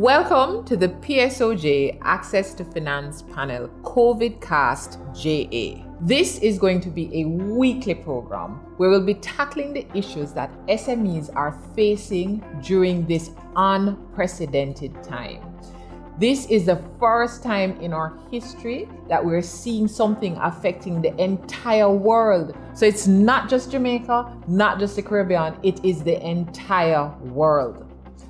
Welcome to the PSOJ Access to Finance panel, COVIDCASTJA. This is going to be a weekly program where we'll be tackling the issues that SMEs are facing during this unprecedented time. This is the first time in our history that we're seeing something affecting the entire world. So it's not just Jamaica, not just the Caribbean, it is the entire world.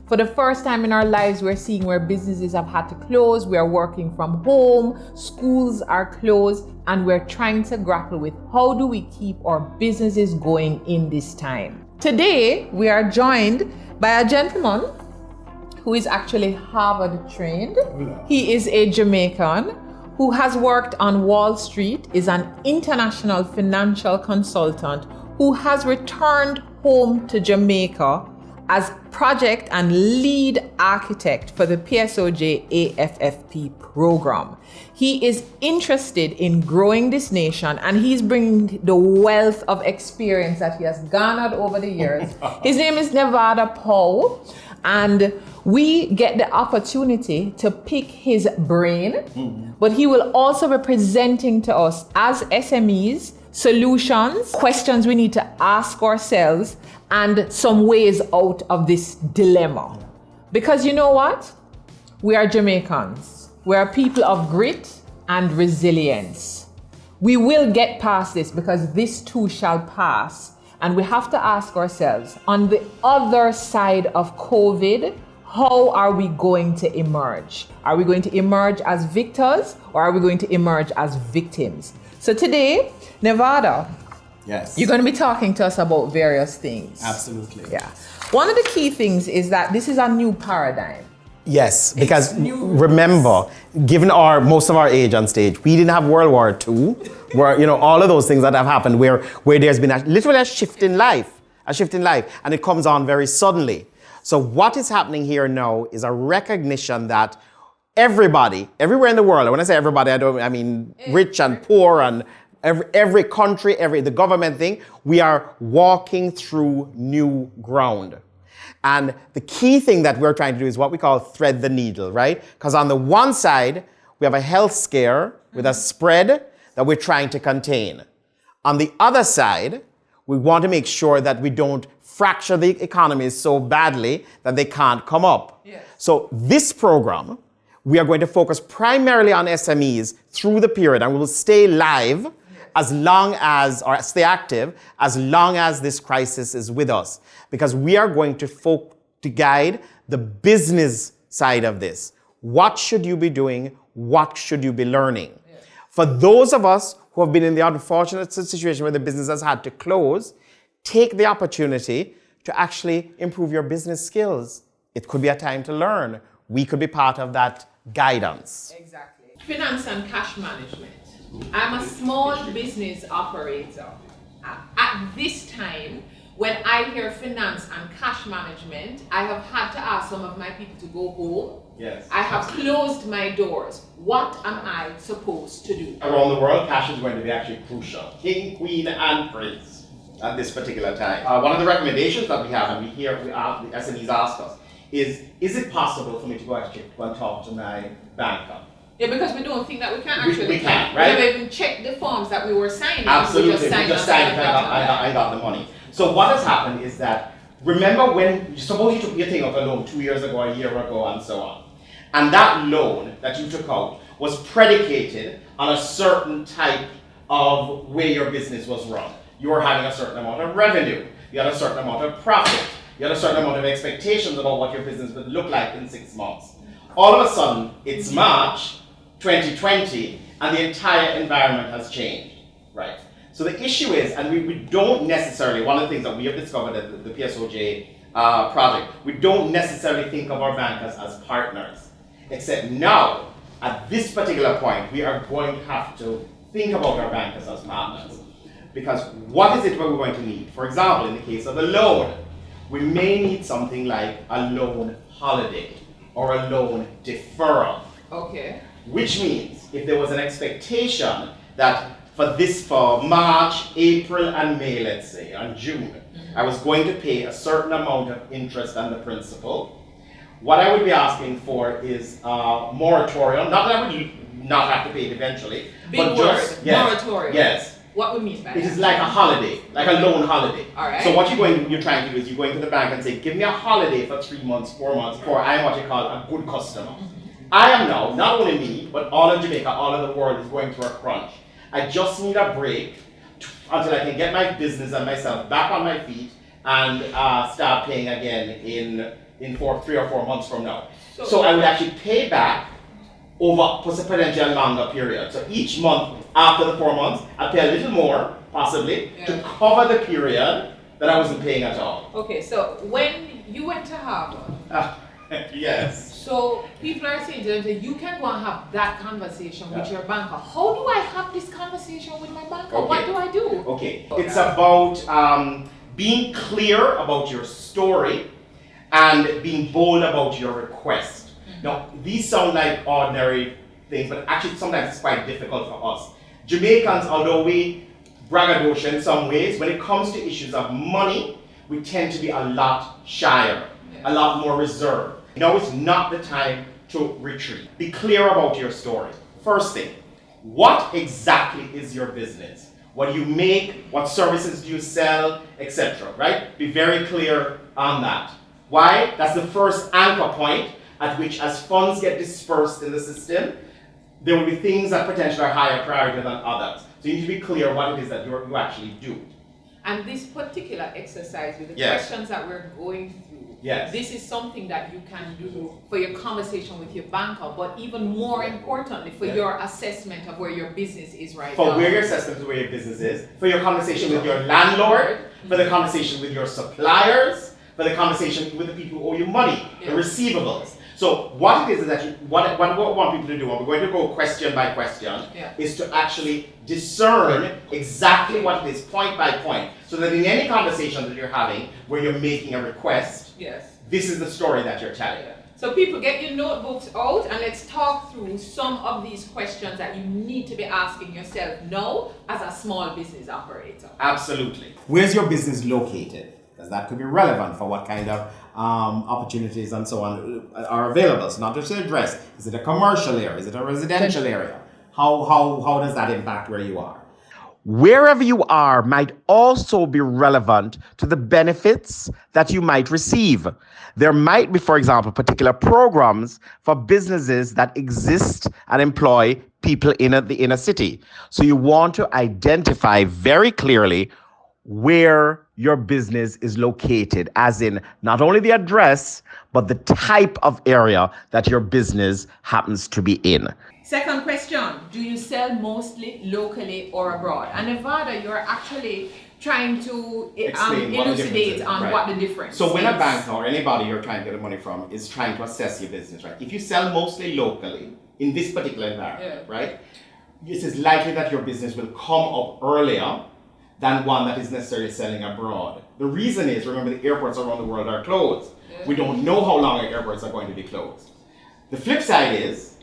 For the first time in our lives, we're seeing where businesses have had to close, we are working from home, schools are closed, and we're trying to grapple with how do we keep our businesses going in this time. Today, we are joined by a gentleman who is actually Harvard trained. He is a Jamaican who has worked on Wall Street, is an international financial consultant who has returned home to Jamaica as project and lead architect for the PSOJ AFFP program. He is interested in growing this nation and he's bringing the wealth of experience that he has garnered over the years. His name is Nevada Powell, and we get the opportunity to pick his brain, but he will also be presenting to us as SMEs solutions, questions we need to ask ourselves, and some ways out of this dilemma. Because you know what? We are Jamaicans. We are people of grit and resilience. We will get past this because this too shall pass. And we have to ask ourselves, on the other side of COVID, how are we going to emerge? Are we going to emerge as victors or are we going to emerge as victims? So today, Nevada, yes, you're going to be talking to us about various things. Absolutely. Yeah. One of the key things is that this is a new paradigm. Yes, because remember, given most of our age on stage, we didn't have World War II, where all of those things that have happened, where there's been literally a shift in life, and it comes on very suddenly. So what is happening here now is a recognition that everybody, everywhere in the world, and when I say everybody, I mean rich and poor and every country, the government thing, we are walking through new ground. And the key thing that we're trying to do is what we call thread the needle, right? Because on the one side, we have a health scare with a spread that we're trying to contain. On the other side, we want to make sure that we don't fracture the economies so badly that they can't come up. Yes. So this program, we are going to focus primarily on SMEs through the period, and we will stay live as long as, or stay active, as long as this crisis is with us. Because we are going to guide the business side of this. What should you be doing? What should you be learning? Yeah. For those of us who have been in the unfortunate situation where the business has had to close, take the opportunity to actually improve your business skills. It could be a time to learn. We could be part of that guidance. Exactly. Finance and cash management. I'm a small business operator. At this time, when I hear finance and cash management, I have had to ask some of my people to go home. Yes. I have closed my doors. What am I supposed to do? Around the world, cash is going to be actually crucial. King, queen, and prince at this particular time. One of the recommendations that we have, and the SMEs ask us, is it possible for me to go and talk to my banker? Yeah, because we don't think that we can actually. We can, right? We haven't even checked the forms that we were signing. Absolutely, we just signed I got the money. So what has happened is that, remember when, suppose you took your thing out a loan 2 years ago, a year ago, and so on. And that loan that you took out was predicated on a certain type of way your business was run. You were having a certain amount of revenue. You had a certain amount of profit. You had a certain amount of expectations about what your business would look like in 6 months. All of a sudden, it's March 2020, and the entire environment has changed, right? So the issue is, and we don't necessarily, one of the things that we have discovered at the PSOJ project, we don't necessarily think of our bankers as partners, except now, at this particular point, we are going to have to think about our bankers as partners. Because what is it we're going to need? For example, in the case of a loan, we may need something like a loan holiday or a loan deferral. Okay. Which means if there was an expectation that for March, April, and May, let's say, and June, I was going to pay a certain amount of interest on the principal, What I would be asking for is moratorium. Not that I would not have to pay it eventually, Big but word, just moratorium. Yes. What we mean by It that? is like a holiday, like a loan holiday. All right. So what you're trying to do is you're going to the bank and say, give me a holiday for 3 months, 4 months, for I'm what you call a good customer. I am now, not only me, but all of Jamaica, all of the world is going through a crunch. I just need a break until I can get my business and myself back on my feet and start paying again in 3 or 4 months from now. So I would actually pay back over potentially a longer period. So each month after the 4 months, I pay a little more, possibly, to cover the period that I wasn't paying at all. Okay, so when you went to Harvard, yes. so people are saying to them, you can go and have that conversation with your banker. How do I have this conversation with my banker? Okay. What do I do? Okay, it's about being clear about your story and being bold about your request. Now, these sound like ordinary things, but actually sometimes it's quite difficult for us. Jamaicans, although we braggadocio in some ways, when it comes to issues of money, we tend to be a lot shyer, a lot more reserved. Now is not the time to retreat. Be clear about your story. First thing, what exactly is your business? What do you make? What services do you sell, etc. Right? Be very clear on that. Why? That's the first anchor point at which, as funds get dispersed in the system, there will be things that potentially are higher priority than others. So you need to be clear what it is that you actually do. And this particular exercise with the questions that we're going through, this is something that you can do for your conversation with your banker, but even more importantly, for your assessment of where your business is right now. For where your assessment of where your business is, for your conversation with your landlord, for the conversation with your suppliers, for the conversation with the people who owe you money, the receivables. So what it is that what I want people to do, and we're going to go question by question, is to actually discern exactly what it is, point by point, so that in any conversation that you're having where you're making a request, this is the story that you're telling. So people, get your notebooks out and let's talk through some of these questions that you need to be asking yourself now as a small business operator. Absolutely. Where's your business located? Because that could be relevant for what kind of opportunities and so on are available. So not just the address. Is it a commercial area? Is it a residential area? How does that impact where you are? Wherever you are might also be relevant to the benefits that you might receive. There might be, for example, particular programs for businesses that exist and employ people in the inner city. So you want to identify very clearly where your business is located, as in not only the address, but the type of area that your business happens to be in. Second question, do you sell mostly locally or abroad? And Nevada, you're actually trying to elucidate on what the difference is. So when a bank or anybody you're trying to get the money from is trying to assess your business, right? If you sell mostly locally in this particular environment, right? It is likely that your business will come up earlier than one that is necessarily selling abroad. The reason is, remember, the airports around the world are closed. We don't know how long our airports are going to be closed. The flip side is,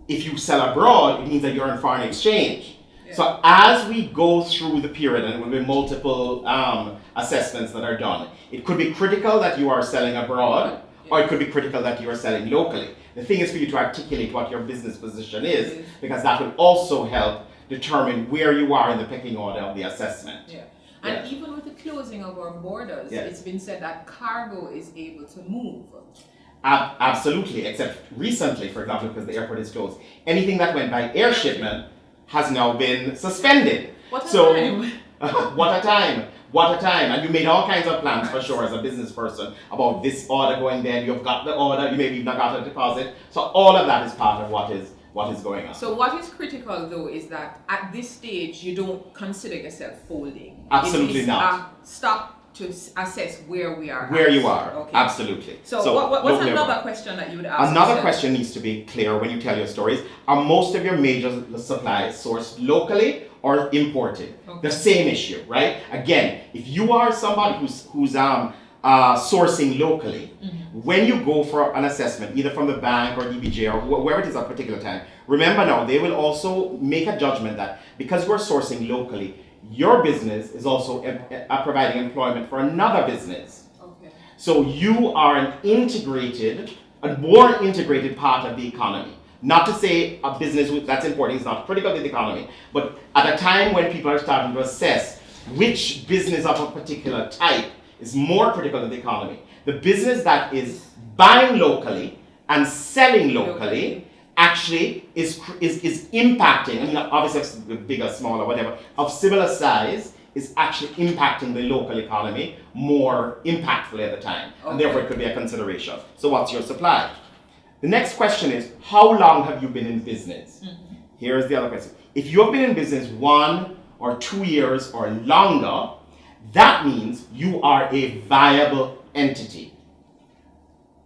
if you sell abroad, it means that you're in foreign exchange. So as we go through the period, and there will be multiple assessments that are done, it could be critical that you are selling abroad, or it could be critical that you are selling locally. The thing is for you to articulate what your business position is, because that will also help determine where you are in the pecking order of the assessment. And even with the closing of our borders, it's been said that cargo is able to move. Absolutely, except recently, for example, because the airport is closed. Anything that went by air shipment has now been suspended. What a time! What a time! What a time! And you made all kinds of plans for sure as a business person about this order going there. You've got the order, you maybe even got a deposit. So all of that is part of what is going on. So what is critical though is that at this stage you don't consider yourself folding. Absolutely not. Stop to assess where we are. Where you are, absolutely. So what's another question that you would ask? Another question needs to be clear when you tell your stories. Are most of your major supplies sourced locally or imported? The same issue, right? Again, if you are somebody who's sourcing locally, when you go for an assessment, either from the bank or DBJ or wherever it is at a particular time, remember now, they will also make a judgment that because you are sourcing locally, your business is also providing employment for another business. So you are an integrated a more integrated part of the economy. Not to say a business that's important is not critical to the economy, but at a time when people are starting to assess which business of a particular type is more critical to the economy, the business that is buying locally and selling locally actually is impacting, I mean, obviously bigger, smaller, whatever, of similar size, is actually impacting the local economy more impactfully at the time. Okay. And therefore it could be a consideration. So what's your supply? The next question is, how long have you been in business? Mm-hmm. Here's the other question. If you have been in business 1 or 2 years or longer, that means you are a viable entity.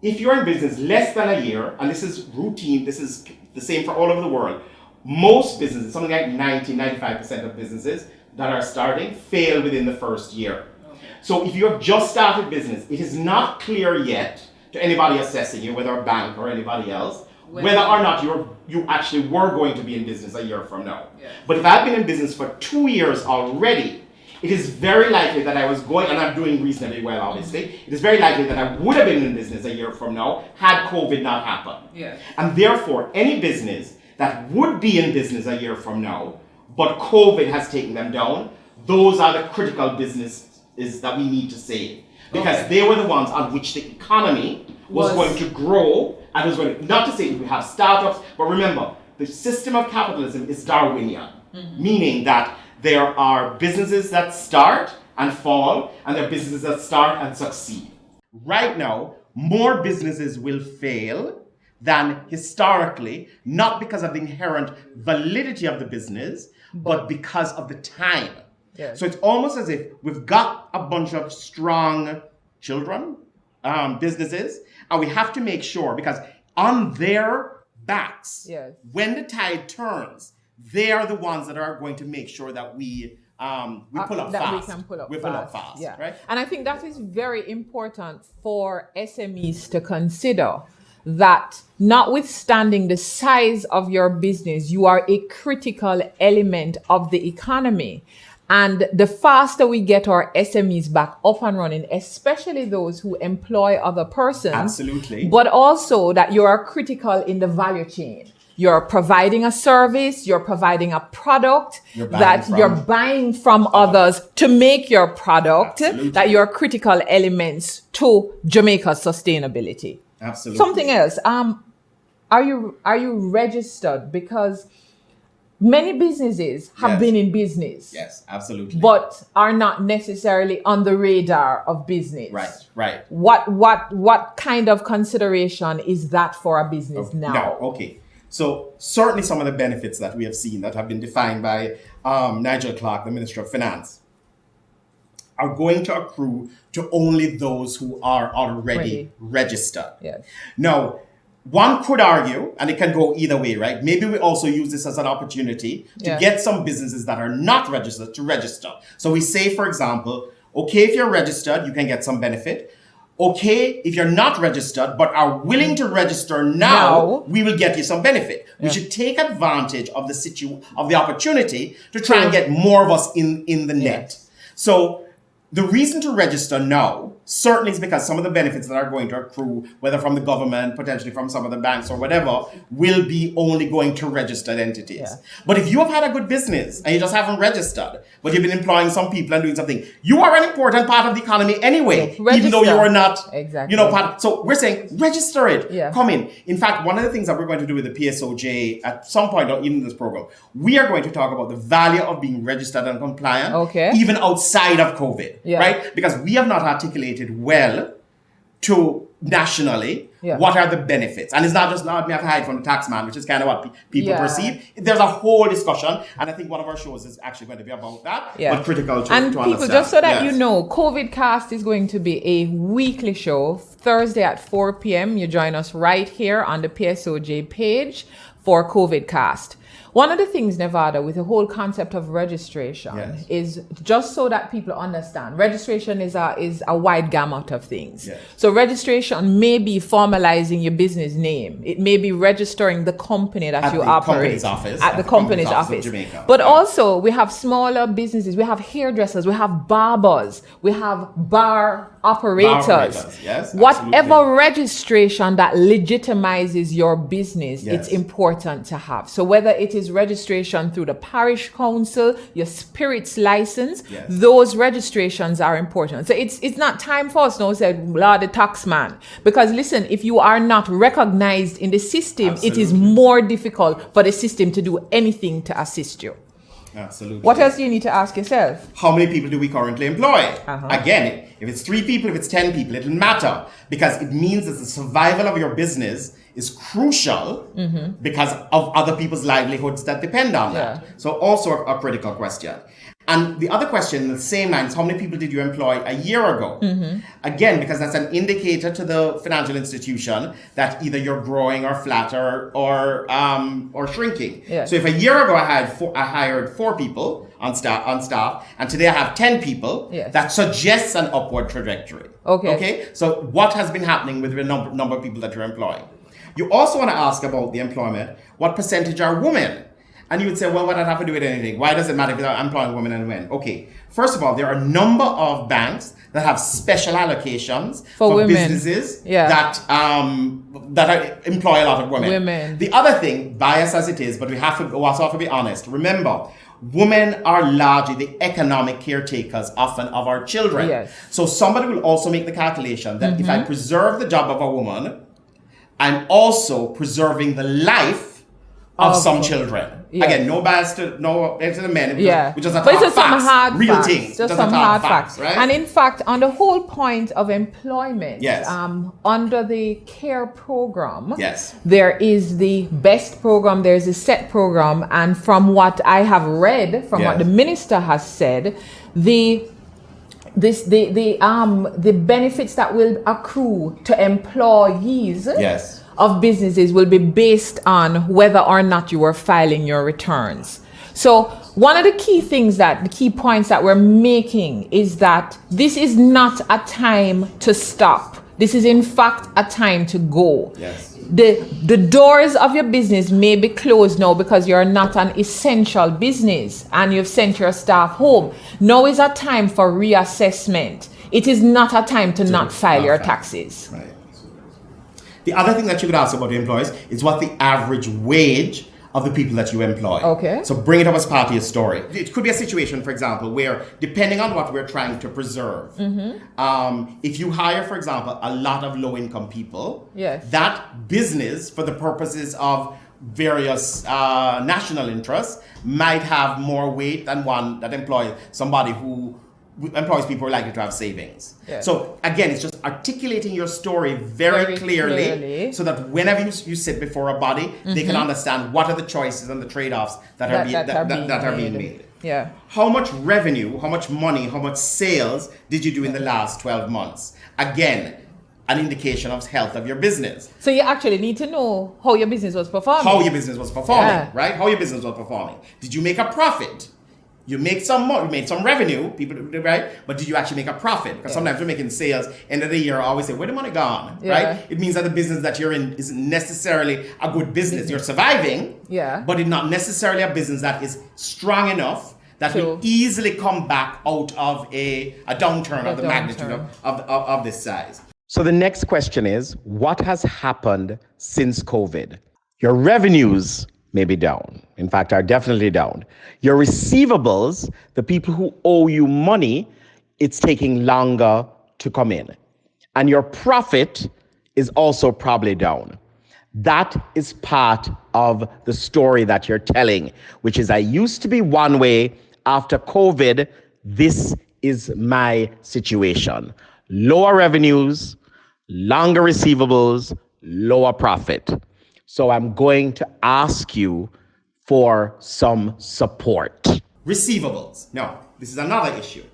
If you're in business less than a year, and this is routine, this is the same for all over the world, most businesses, something like 95% of businesses that are starting fail within the first year. Okay. So if you have just started business, it is not clear yet to anybody assessing you, whether a bank or anybody else, whether or not you actually were going to be in business a year from now. Yeah. But if I've been in business for 2 years already, it is very likely that I was going, and I'm doing reasonably well, obviously, it is very likely that I would have been in business a year from now had COVID not happened. Yeah. And therefore, any business that would be in business a year from now, but COVID has taken them down, those are the critical businesses that we need to save. Because they were the ones on which the economy was going to grow, and was going to, not to say we have startups, but remember, the system of capitalism is Darwinian, meaning that there are businesses that start and fall, and there are businesses that start and succeed. Right now, more businesses will fail than historically, not because of the inherent validity of the business, but because of the time. Yes. So it's almost as if we've got a bunch of strong children, businesses, and we have to make sure, because on their backs, yes, when the tide turns, they are the ones that are going to make sure that we pull up fast. We can pull up fast, yeah. Right? And I think that is very important for SMEs to consider, that notwithstanding the size of your business, you are a critical element of the economy. And the faster we get our SMEs back up and running, especially those who employ other persons, absolutely, but also that you are critical in the value chain. You're providing a service, you're providing a product that you're buying from others to make your product, absolutely, that you're critical elements to Jamaica's sustainability. Absolutely. Something else. Are you registered? Because many businesses have been in business. Yes, absolutely. But are not necessarily on the radar of business. Right. What kind of consideration is that for a business now? Okay. So certainly some of the benefits that we have seen that have been defined by Nigel Clark, the Minister of Finance, are going to accrue to only those who are already registered. Yes. Now, one could argue, and it can go either way, right? Maybe we also use this as an opportunity to get some businesses that are not registered to register. So we say, for example, okay, if you're registered, you can get some benefit. Okay, if you're not registered but are willing to register now, we will get you some benefit. We should take advantage of the opportunity to try and get more of us in the net. So the reason to register now certainly is because some of the benefits that are going to accrue, whether from the government, potentially from some of the banks or whatever, will be only going to registered entities. Yeah. But if you have had a good business and you just haven't registered, but you've been employing some people and doing something, you are an important part of the economy anyway, even though you are not, part. So we're saying register it. Yeah. Come in. In fact, one of the things that we're going to do with the PSOJ at some point, or even in this program, we are going to talk about the value of being registered and compliant, even outside of COVID, right? Because we have not articulated well to nationally what are the benefits. And it's not just now me have to hide from the tax man, which is kind of what people perceive. There's a whole discussion, and I think one of our shows is actually going to be about that, but critical to understand. And people, just so that you know, COVIDcast is going to be a weekly show, Thursday at 4 p.m. You join us right here on the PSOJ page for COVIDcast. One of the things, Nevada, with the whole concept of registration is just so that people understand. Registration is a wide gamut of things. Yes. So registration may be formalizing your business name. It may be registering the company that you operate at the company's office. But also we have smaller businesses. We have hairdressers. We have barbers. We have bar operators. Yes, what whatever registration that legitimizes your business, it's important to have. So whether it is registration through the parish council, your spirit's license, those registrations are important. So it's not time for us now to say, Lord, the tax man. Because listen, if you are not recognized in the system, it is more difficult for the system to do anything to assist you. Absolutely. What else do you need to ask yourself? How many people do we currently employ? Again, if it's 3 people, if it's 10 people, it'll matter because it means that the survival of your business is crucial because of other people's livelihoods that depend on that. So also a critical question. And the other question in the same line is how many people did you employ a year ago? Again, because that's an indicator to the financial institution that either you're growing or flat or shrinking. So if a year ago I hired 4 people on staff, and today I have 10 people, that suggests an upward trajectory. Okay. So what has been happening with the number of people that you're employing? You also want to ask about the employment. What percentage are women? And you would say, well, what does that have to do with anything? Why does it matter if you're employing women and men? Okay. First of all, there are a number of banks that have special allocations for businesses that employ a lot of women. The other thing, biased as it is, but we have to also have to be honest. Remember, women are largely the economic caretakers often of our children. So somebody will also make the calculation that if I preserve the job of a woman, I'm also preserving the life of some children. Again, no bias to the men. We just have to facts, real things. Just some hard facts. Right? And in fact, on the whole point of employment, under the CARE program, there is the BEST program, there's a SET program, and from what I have read, from what the minister has said, the benefits that will accrue to employees of businesses will be based on whether or not you are filing your returns. So one of the key points that we're making is that this is not a time to stop. This is in fact a time to go. The doors of your business may be closed now because you're not an essential business and you've sent your staff home. Now is a time for reassessment. It is not a time to not file your taxes. The other thing that you could ask about your employees is what the average wage of the people that you employ. So bring it up as part of your story. It could be a situation, for example, where depending on what we're trying to preserve, if you hire, for example, a lot of low-income people, that business, for the purposes of various national interests, might have more weight than one that employs somebody who employs people who are likely to have savings. So again, it's just articulating your story very clearly so that whenever you sit before a body, they can understand what are the choices and the trade-offs that are being made. How much revenue, how much money, how much sales did you do in the last 12 months? Again, an indication of health of your business. So you actually need to know how your business was performing. How your business was performing, right? How your business was performing. Did you make a profit? You made some money, you made some revenue, people, right? But did you actually make a profit? Because sometimes we're making sales, end of the year, I always say, where the money gone, right? It means that the business that you're in isn't necessarily a good business. You're surviving, but it's not necessarily a business that is strong enough that will easily come back out of a downturn of the magnitude of this size. So the next question is, what has happened since COVID? Your revenues may be down. In fact, are definitely down. Your receivables, the people who owe you money, it's taking longer to come in. And your profit is also probably down. That is part of the story that you're telling, which is I used to be one way. After COVID, this is my situation. Lower revenues, longer receivables, lower profit. So I'm going to ask you for some support. Receivables. Now, this is another issue.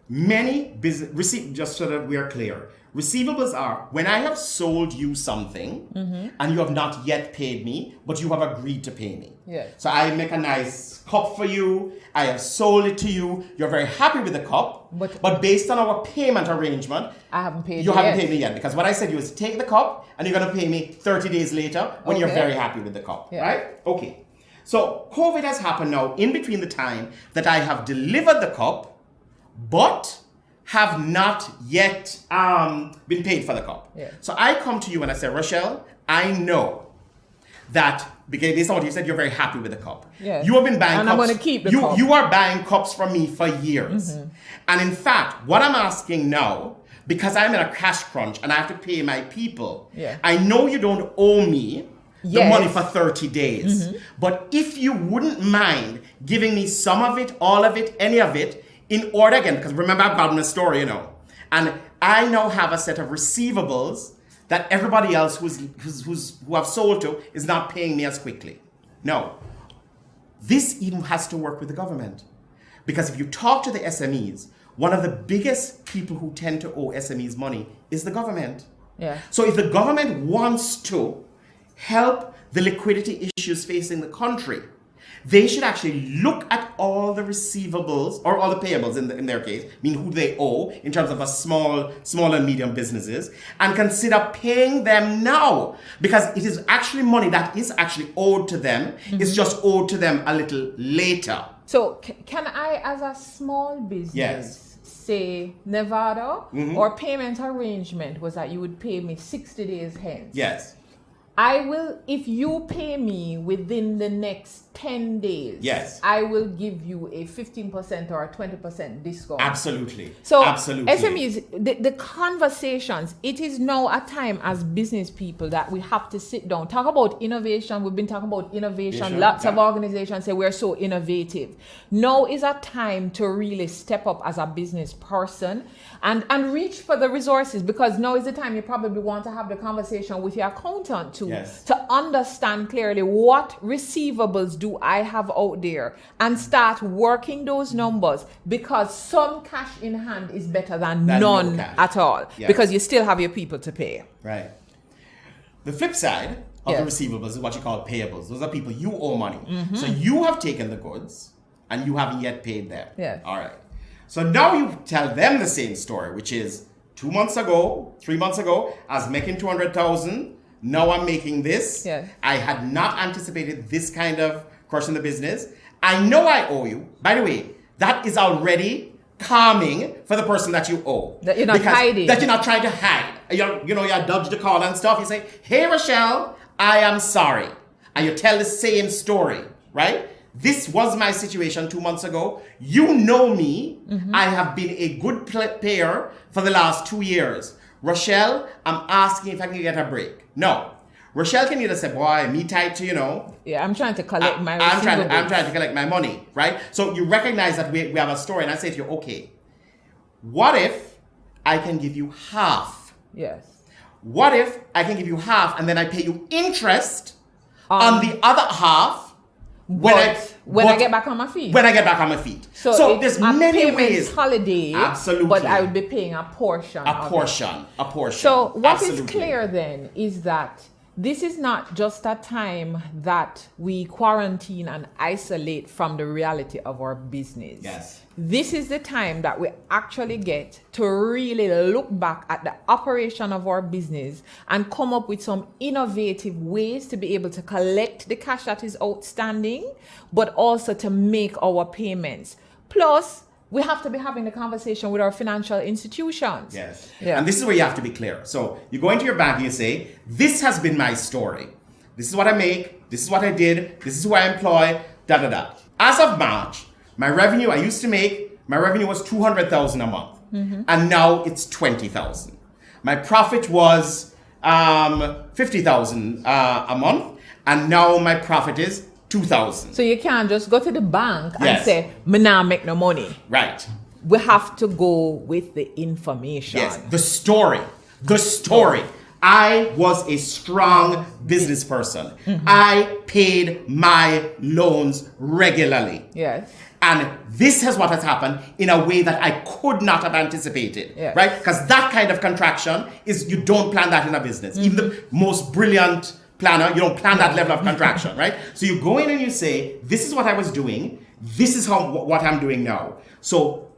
Many just so that we are clear, receivables are when I have sold you something and you have not yet paid me, but you have agreed to pay me. So I make a nice cup for you, I have sold it to you, you're very happy with the cup, but based on our payment arrangement, I haven't paid you haven't paid me yet. Because what I said you is take the cup and you're going to pay me 30 days later when you're very happy with the cup, right? Okay. So COVID has happened now in between the time that I have delivered the cup, but have not yet been paid for the cup. Yeah. So I come to you and I say, Rochelle, I know that, because based on what you said, you're very happy with the cup. Yeah. You have been buying and cups. I'm going to keep the cup. You are buying cups from me for years. And in fact, what I'm asking now, because I'm in a cash crunch and I have to pay my people, I know you don't owe me the money for 30 days. But if you wouldn't mind giving me some of it, all of it, any of it, in order, again, because remember I've gotten a story, and I now have a set of receivables that everybody else who I've sold to is not paying me as quickly. No. This even has to work with the government. Because if you talk to the SMEs, one of the biggest people who tend to owe SMEs money is the government. Yeah. So if the government wants to help the liquidity issues facing the country, they should actually look at all the receivables, or all the payables in their case, meaning who they owe in terms of a small and medium businesses, and consider paying them now, because it is actually money that is actually owed to them. It's just owed to them a little later. So can I, as a small business, say Nevada, or payment arrangement was that you would pay me 60 days hence? Yes. I will, if you pay me within the next 10 days, yes, I will give you a 15% or a 20% discount. Absolutely. So absolutely. SMEs, the conversations, it is now a time as business people that we have to sit down, talk about innovation. We've been talking about innovation. Lots of organizations say we're so innovative. Now is a time to really step up as a business person and reach for the resources, because now is the time you probably want to have the conversation with your accountant too. Yes. To understand clearly what receivables do I have out there, and start working those numbers, because some cash in hand is better than none at all, because you still have your people to pay. Right. The flip side of the receivables is what you call payables. Those are people you owe money. So you have taken the goods and you haven't yet paid them. Yes. All right. So now you tell them the same story, which is 2 months ago, 3 months ago, I was making 200,000. Now I'm making this. Yeah. I had not anticipated this kind of crush in the business. I know I owe you. By the way, that is already calming for the person that you owe. That you're not hiding. That you're not trying to hide. You dodge the call and stuff. You say, hey, Rochelle, I am sorry. And you tell the same story, right? This was my situation 2 months ago. You know me. I have been a good payer for the last 2 years. Rochelle, I'm asking if I can get a break. No. Rochelle can either say, boy, me tight to, Yeah, I'm trying to collect my I'm receivables. trying to collect my money, right? So you recognize that we have a story, and I say to you, okay, what if I can give you half? Yes. What if I can give you half and then I pay you interest on the other half when I get back on my feet? When I get back on my feet. So there's many ways. Holiday, absolutely. But I would be paying a portion. A portion. So what absolutely. is clear then is that this is not just a time that we quarantine and isolate from the reality of our business. Yes. This is the time that we actually get to really look back at the operation of our business and come up with some innovative ways to be able to collect the cash that is outstanding, but also to make our payments. Plus, we have to be having the conversation with our financial institutions. Yes. Yeah. And this is where you have to be clear. So you go into your bank and you say, this has been my story. This is what I make. This is what I did. This is who I employ. Da, da, da. As of March, my revenue was 200,000 a month. And now it's 20,000. My profit was 50,000 a month. And now my profit is 2,000. So you can't just go to the bank and say, me now make no money. Right. We have to go with the information. Yes, the story. I was a strong business person. I paid my loans regularly. Yes. And this is what has happened in a way that I could not have anticipated, right? Because that kind of contraction is, you don't plan that in a business. Even the most brilliant planner, you don't plan that level of contraction, right? So you go in and you say, this is what I was doing. This is what I'm doing now. So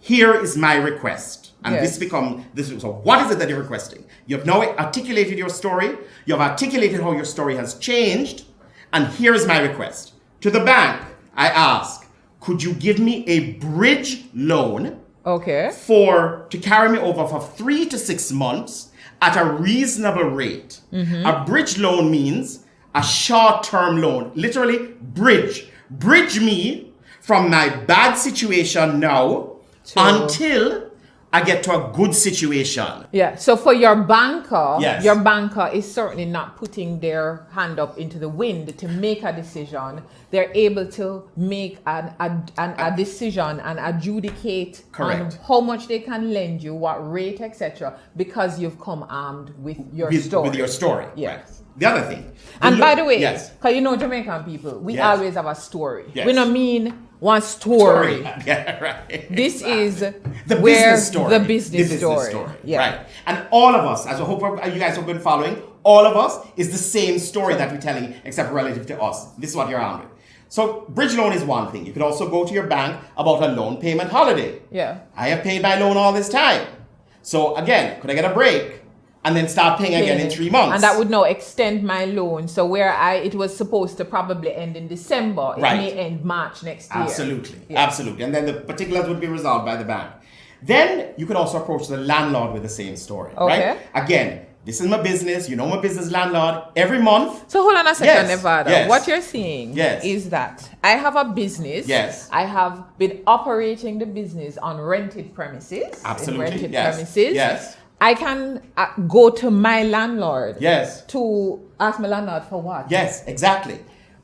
here is my request. And so what is it that you're requesting? You have now articulated your story. You have articulated how your story has changed. And here is my request. To the bank, I ask, could you give me a bridge loan Okay. to carry me over for 3 to 6 months at a reasonable rate. A bridge loan means a short-term loan. Literally, bridge me from my bad situation now until I get to a good situation. Yeah. So for your banker, Yes. your banker is certainly not putting their hand up into the wind to make a decision. They're able to make a decision and adjudicate Correct. on how much they can lend you, what rate, etc. Because you've come armed with your story. With your story. Yes. Right. The other thing. And by the way, yes. because you know Jamaican people, we Yes. always have a story. Yes. We don't mean one story. Yeah, right. This is the where business story. the business story. Yeah. Right. And all of us, as I hope you guys have been following, all of us is the same story that we're telling, except relative to us. This is what you're armed with. So bridge loan is one thing. You could also go to your bank about a loan payment holiday. Yeah. I have paid my loan all this time. So again, could I get a break? And then start paying again in 3 months. And that would now extend my loan. So where it was supposed to probably end in December, it Right. may end March next year. Absolutely. Yeah. Absolutely. And then the particulars would be resolved by the bank. Then you could also approach the landlord with the same story. Okay. Right? Again, this is my business. You know my business landlord. Every month. So hold on a second, Yes, Nevada. yes. What you're saying Yes. is that I have a business. Yes. I have been operating the business on rented premises. Absolutely, In rented yes, premises. yes. I can go to my landlord. Yes. To ask my landlord for what? Yes, exactly.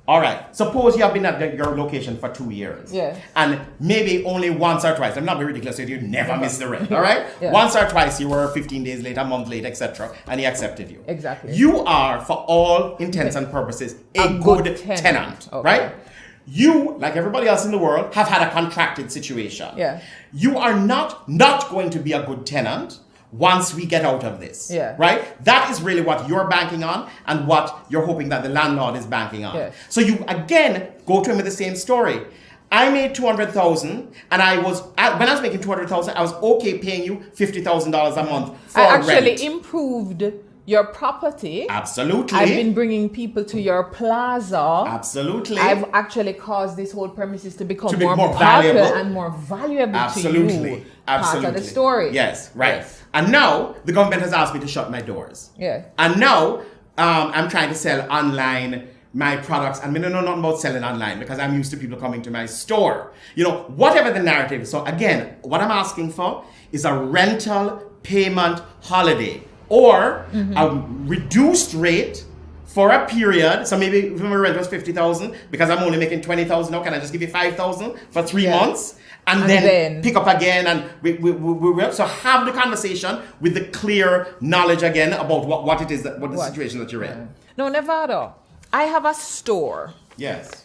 All right. Suppose you have been at your location for 2 years. Yes. And maybe only once or twice. I'm not being ridiculous. So you never miss the rent. All right. Yeah. Once or twice you were 15 days late, a month late, etc. And he accepted you. Exactly. You are, for all intents and purposes, a good tenant. Okay. Right. You, like everybody else in the world, have had a contracted situation. Yeah. You are not going to be a good tenant once we get out of this. Yeah. Right? That is really what you're banking on and what you're hoping that the landlord is banking on. Yes. So you again go to him with the same story. I made 200,000 and when I was making 200,000, I was okay paying you $50,000 a month for I actually rent. improved your property. Absolutely. I've been bringing people to your plaza. Absolutely. I've actually caused this whole premises to become more popular valuable. and more valuable Absolutely. to you. Absolutely. Part of the story. Yes, right. Yes. And now the government has asked me to shut my doors. Yeah. And now I'm trying to sell online my products. And I don't know nothing about selling online because I'm used to people coming to my store. You know, whatever the narrative. So again, what I'm asking for is a rental payment holiday or a reduced rate for a period. So maybe if my rent was 50,000 because I'm only making 20,000 now, can I just give you 5,000 for 3 months? And then pick up again, and we so have the conversation with the clear knowledge again about what it is what the situation that you're in. No, Nevada, I have a store. Yes.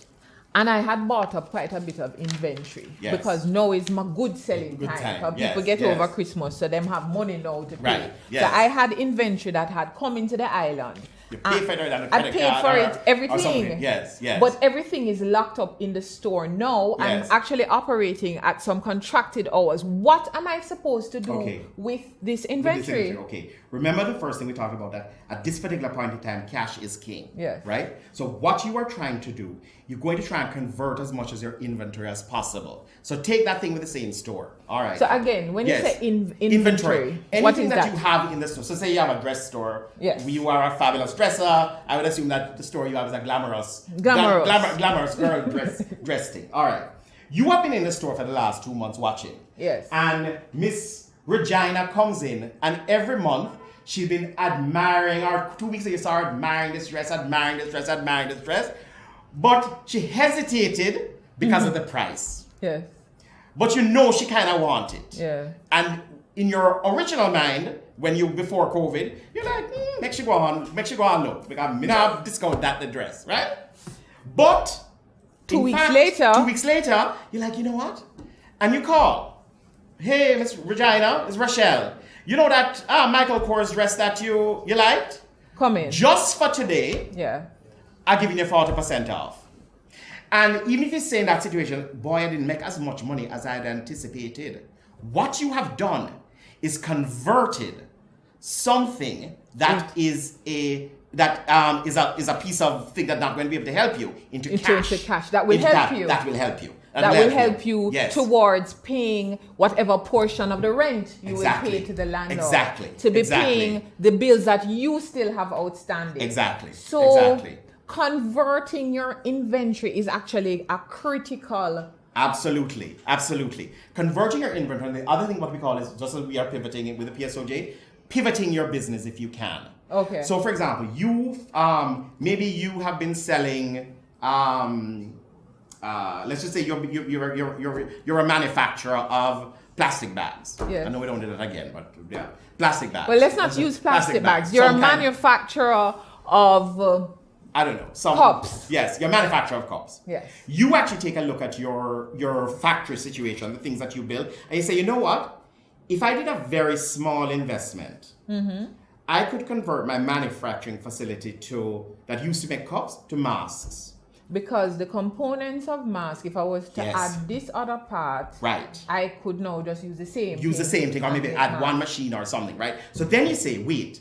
And I had bought up quite a bit of inventory because now is my good selling time. Because people get over Christmas, so them have money now to pay. Right. Yes. So I had inventory that had come into the island. You pay for it on a I credit paid card for or it, everything. something. Yes, yes. But everything is locked up in the store now. Yes. I'm actually operating at some contracted hours. What am I supposed to do with this inventory? Okay. Remember the first thing we talked about, that at this particular point in time, cash is king. Yes. Right? So what you are trying to do, you're going to try and convert as much as your inventory as possible. So take that thing with the same store. All right. So again, when you say inventory, anything what is that you have in the store. So say you have a dress store. Yes. You are a fabulous dresser. I would assume that the store you have is a glamorous girl dress thing. All right. You have been in the store for the last 2 months watching. Yes. And Miss Regina comes in, and every month she's been admiring, or 2 weeks ago you saw her admiring this dress, but she hesitated because of the price. Yes. But you know she kind of wanted. Yeah. And in your original mind, when you before COVID, you're like, make sure go on look, because me not discount the dress, right? But 2 weeks later, 2 weeks later, you're like, you know what? And you call, hey, Miss Regina, it's Rochelle. You know that Michael Kors dress that you liked? Come in. Just for today, I'm giving you 40% off. And even if you say in that situation, boy, I didn't make as much money as I had anticipated. What you have done is converted something that is a piece of thing that's not going to be able to help you into cash. That will help you. That will help you. that will help you towards paying whatever portion of the rent you will pay to the landlord. To be paying the bills that you still have outstanding. So converting your inventory is actually a critical. Absolutely. Converting your inventory, and the other thing what we call is, just as we are pivoting with the PSOJ, pivoting your business if you can. Okay. So for example, maybe you have been selling, let's just say you're a manufacturer of plastic bags. Yeah. I know we don't do that again, but yeah, plastic bags. Well, let's not use plastic bags. You're a manufacturer of I don't know. Some cups. Yes, you're a manufacturer of cups. Yes. You actually take a look at your factory situation, the things that you build, and you say, you know what? If I did a very small investment, I could convert my manufacturing facility that used to make cups to masks. Because the components of mask, if I was to add this other part, I could now just use the same thing, or maybe add one machine or something, right? So then you say, wait,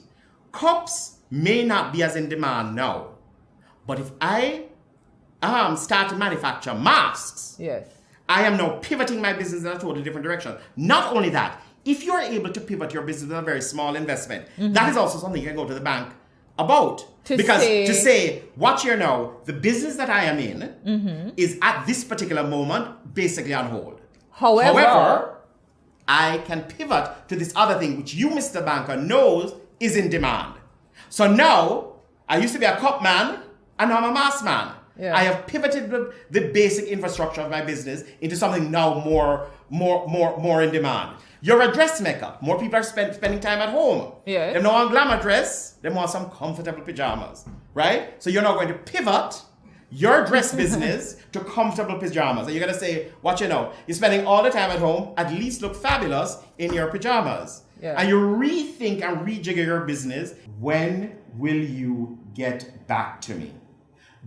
cups may not be as in demand now, but if I start to manufacture masks, I am now pivoting my business in a totally different direction. Not only that, if you're able to pivot your business with a very small investment, that is also something you can go to the bank about. To say, watch here now, the business that I am in is at this particular moment basically on hold. However, I can pivot to this other thing which you, Mr. Banker, knows is in demand. So now, I used to be a cup man, and now I'm a mask man. Yeah. I have pivoted the basic infrastructure of my business into something now more in demand. You're a dressmaker. More people are spending time at home. Yeah. They don't want glamour dress. They want some comfortable pajamas, right? So you're now going to pivot your dress business to comfortable pajamas. And you're going to say, watch you know, you're spending all the time at home, at least look fabulous in your pajamas. Yeah. And you rethink and rejigger your business. When will you get back to me?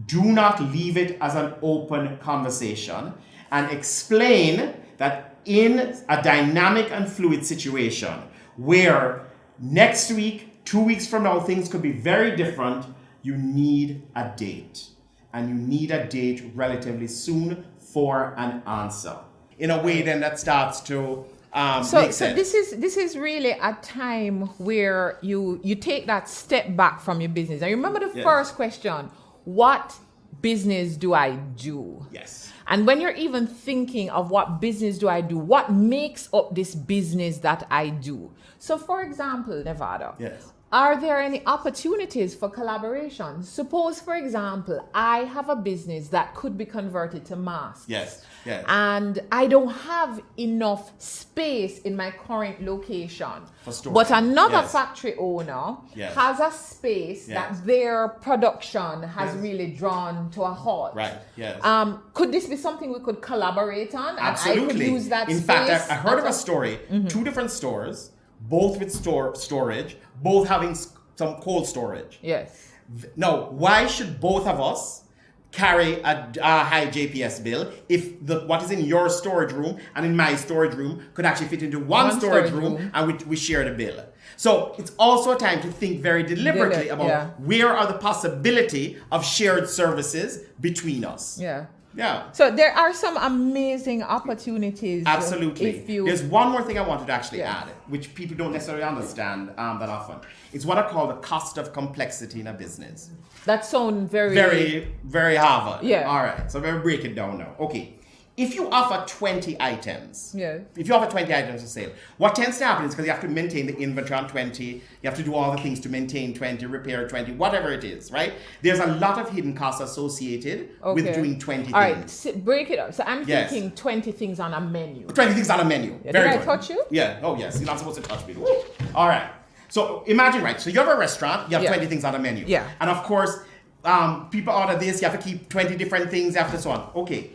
Do not leave it as an open conversation, and explain that in a dynamic and fluid situation where next week, 2 weeks from now, things could be very different, you need a date. And you need a date relatively soon for an answer. In a way then that starts to make sense. So this is really a time where you take that step back from your business. I remember the first question, what business do I do? Yes. And when you're even thinking of what business do I do, what makes up this business that I do? So for example, Nevada, are there any opportunities for collaboration? Suppose, for example, I have a business that could be converted to masks. Yes. And I don't have enough space in my current location. For storage. But another factory owner has a space that their production has really drawn to a halt. Right, yes. Could this be something we could collaborate on? Absolutely. And I could use that in space? fact, I heard of a story, 2 different stores, both with storage, both having some cold storage. Yes. Now, why should both of us carry a high JPS bill if what is in your storage room and in my storage room could actually fit into one storage room and we share the bill? So it's also a time to think very deliberately about where are the possibility of shared services between us. Yeah. So there are some amazing opportunities. Absolutely. There's one more thing I wanted to actually add, which people don't necessarily understand that often. It's what I call the cost of complexity in a business. That sounds very, very Harvard. Yeah. All right. So we'll break it down now. Okay. If you offer 20 items, if you offer 20 items for sale, what tends to happen is because you have to maintain the inventory on 20, you have to do all the things to maintain 20, repair 20, whatever it is, right? There's a lot of hidden costs associated with doing 20 things. All right, so break it up. So I'm thinking 20 things on a menu. 20 things on a menu. Yeah. Very good. Did I touch you? Yeah. Oh, yes. You're not supposed to touch me. All right. So imagine, right? So you have a restaurant, you have 20 things on a menu. Yeah. And of course, people order this, you have to keep 20 different things after so on. Okay.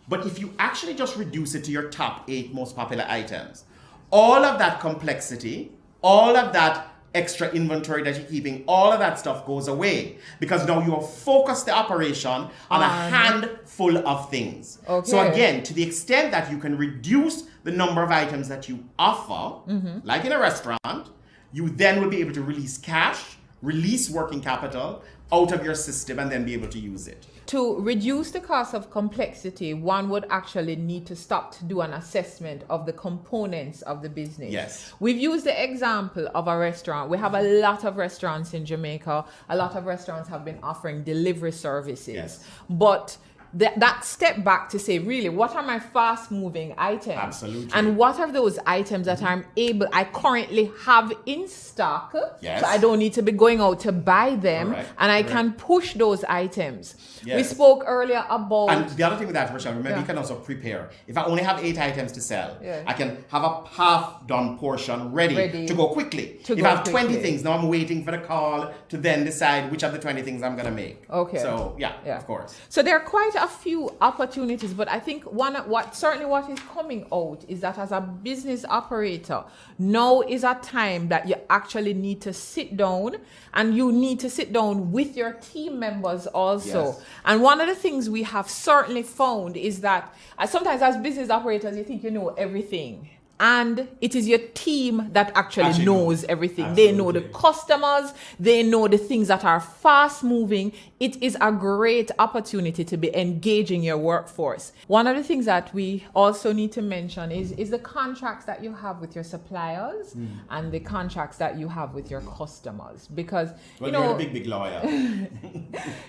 But if you actually just reduce it to your top 8 most popular items, all of that complexity, all of that extra inventory that you're keeping, all of that stuff goes away because now you have focused the operation on a handful of things. Okay. So again, to the extent that you can reduce the number of items that you offer, like in a restaurant, you then will be able to release cash, release working capital, out of your system and then be able to use it. To reduce the cost of complexity, one would actually need to stop to do an assessment of the components of the business. Yes. We've used the example of a restaurant. We have a lot of restaurants in Jamaica. A lot of restaurants have been offering delivery services. Yes. But that step back to say, really, what are my fast moving items? Absolutely. And what are those items that I currently have in stock? Yes. So I don't need to be going out to buy them. Correct. And I Correct. can push those items. Yes. We spoke earlier about... And the other thing with that, Rochelle, remember, you can also prepare. If I only have 8 items to sell, I can have a half-done portion ready to go quickly. If I have 20 things, now I'm waiting for the call to then decide which of the 20 things I'm going to make. Okay. So, yeah, of course. So there are quite a few opportunities, but I think what is coming out is that as a business operator, now is a time that you actually need to sit down, and you need to sit down with your team members also. Yes. And one of the things we have certainly found is that sometimes as business operators, you think you know everything. And it is your team that actually knows everything. Absolutely. They know the customers. They know the things that are fast moving. It is a great opportunity to be engaging your workforce. One of the things that we also need to mention is the contracts that you have with your suppliers and the contracts that you have with your customers. Because, you're a big lawyer.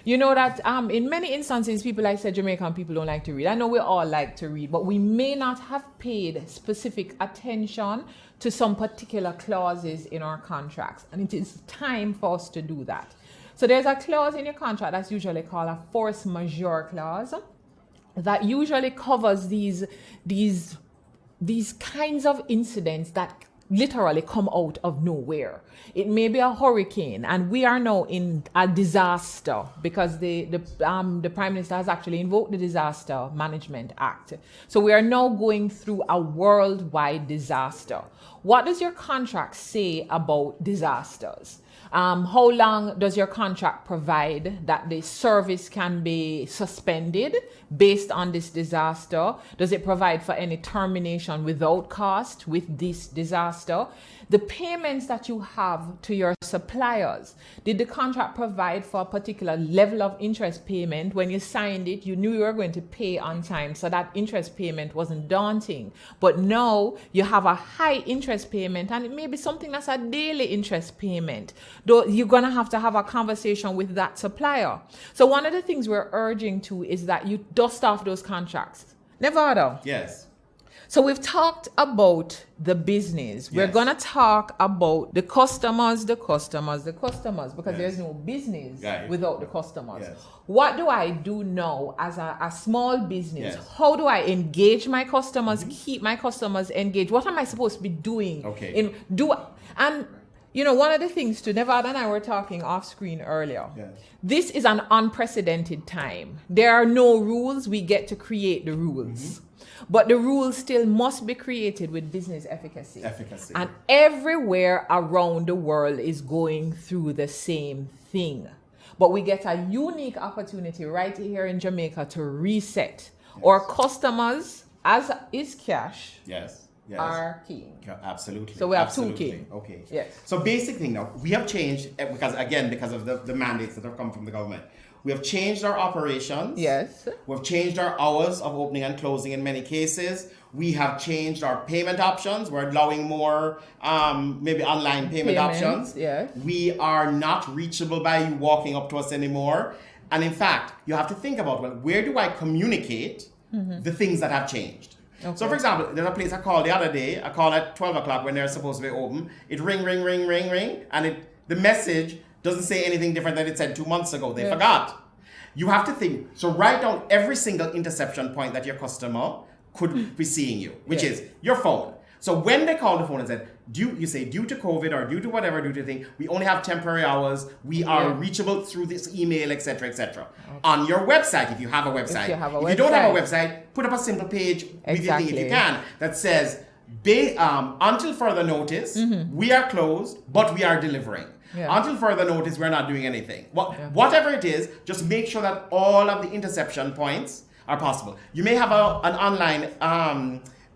you know that in many instances, people like said Jamaican people don't like to read. I know we all like to read, but we may not have paid specific attention to some particular clauses in our contracts, and it is time for us to do that. So there's a clause in your contract that's usually called a force majeure clause that usually covers these kinds of incidents that literally come out of nowhere. It may be a hurricane, and we are now in a disaster because the Prime Minister has actually invoked the Disaster Management Act. So we are now going through a worldwide disaster. What does your contract say about disasters? How long does your contract provide that the service can be suspended based on this disaster? Does it provide for any termination without cost with this disaster? The payments that you have to your suppliers, did the contract provide for a particular level of interest payment? When you signed it, you knew you were going to pay on time, so that interest payment wasn't daunting. But now you have a high interest payment, and it may be something that's a daily interest payment. Though you're going to have a conversation with that supplier. So one of the things we're urging to is that you dust off those contracts. Nevada. Yes. So we've talked about the business. We're going to talk about the customers, because there's no business without the customers. Yes. What do I do now as a small business? How do I engage my customers, keep my customers engaged? What am I supposed to be doing? One of the things too, Nevada and I were talking off screen earlier. Yes. This is an unprecedented time. There are no rules. We get to create the rules. But the rules still must be created with business efficacy. And everywhere around the world is going through the same thing. But we get a unique opportunity right here in Jamaica to reset. Our customers, as is cash, are king. Absolutely. So we have two king. Okay. Yes. So basic thing now, we have changed, because of the mandates that have come from the government. We have changed our operations. Yes. We've changed our hours of opening and closing in many cases. We have changed our payment options. We're allowing more maybe online payment options. Yes. We are not reachable by you walking up to us anymore. And in fact, you have to think about, well, where do I communicate the things that have changed? Okay. So for example, there's a place I called the other day. I called at 12 o'clock when they're supposed to be open. It ring, and the message doesn't say anything different than it said 2 months ago. They forgot. You have to think. So write down every single interception point that your customer could be seeing you, which is your phone. So when they call the phone and said, due to COVID or due to whatever, due to thing, we only have temporary hours. We are reachable through this email, etc., etc. Okay. On your website, if you have a website. If you don't have a website, put up a simple page with your thing if you can that says, until further notice, we are closed, but we are delivering. Yeah. Until further notice, we're not doing anything. Whatever it is, just make sure that all of the interception points are possible. You may have an online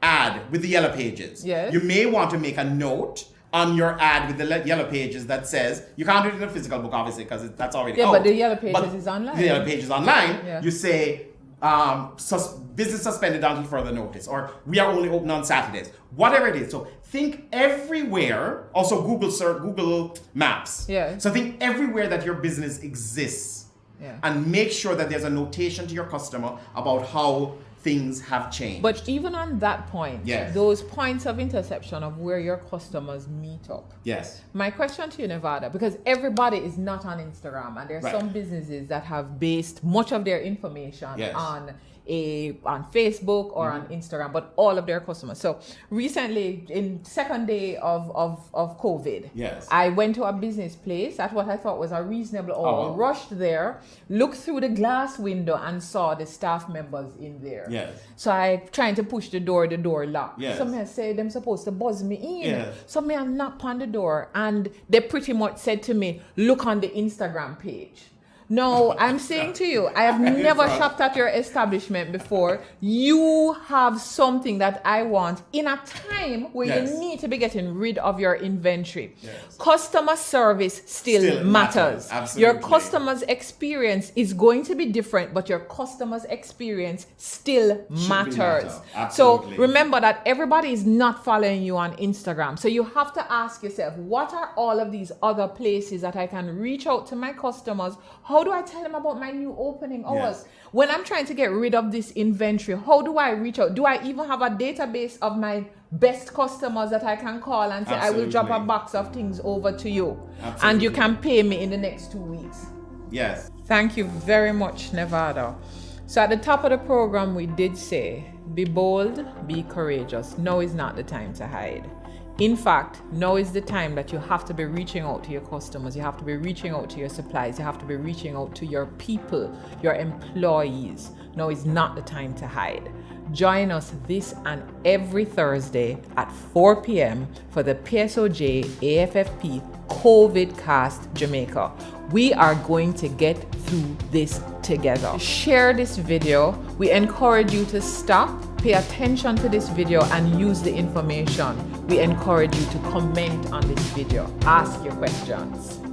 ad with the yellow pages. Yes. You may want to make a note on your ad with the yellow pages that says, you can't do it in a physical book, obviously, because that's already out. But the yellow pages is online. The yellow pages online, Yeah. you say, business suspended until further notice, or we are only open on Saturdays, whatever it is. So think everywhere, also Google Maps. Yeah. So think everywhere that your business exists, and make sure that there's a notation to your customer about how things have changed. But even on that point, Yes. those points of interception of where your customers meet up. Yes. My question to you, Nevada, because everybody is not on Instagram, and there are Right. some businesses that have based much of their information Yes. on Facebook or on Instagram, but all of their customers. So recently, in second day of COVID, Yes. I went to a business place at what I thought was a reasonable hour, rushed there, looked through the glass window and saw the staff members in there. Yes. So I trying to push the door locked. Yes. So me I say them supposed to buzz me in. Yes. So me I knock on the door and they pretty much said to me, look on the Instagram page. No, I'm saying to you, I have never shopped at your establishment before. You have something that I want in a time where Yes. you need to be getting rid of your inventory. Yes. Customer service still matters. Absolutely. Your customer's experience is going to be different, but your customer's experience still matters. So Absolutely. remember that everybody is not following you on Instagram. So you have to ask yourself, what are all of these other places that I can reach out to my customers? How do I tell them about my new opening hours? Yes. When I'm trying to get rid of this inventory, how do I reach out? Do I even have a database of my best customers that I can call and say, I will drop a Absolutely. box of things over to you, Absolutely. and you can pay me in the next 2 weeks? Yes. Thank you very much, Nevada. So at the top of the program, we did say, be bold, be courageous. Now is not the time to hide. In fact, now is the time that you have to be reaching out to your customers. You have to be reaching out to your suppliers. You have to be reaching out to your people, your employees. Now is not the time to hide. Join us this and every Thursday at 4 p.m. for the PSOJ AFFP COVIDcast Jamaica. We are going to get through this together. Share this video. We encourage you to stop, pay attention to this video, and use the information. We encourage you to comment on this video. Ask your questions.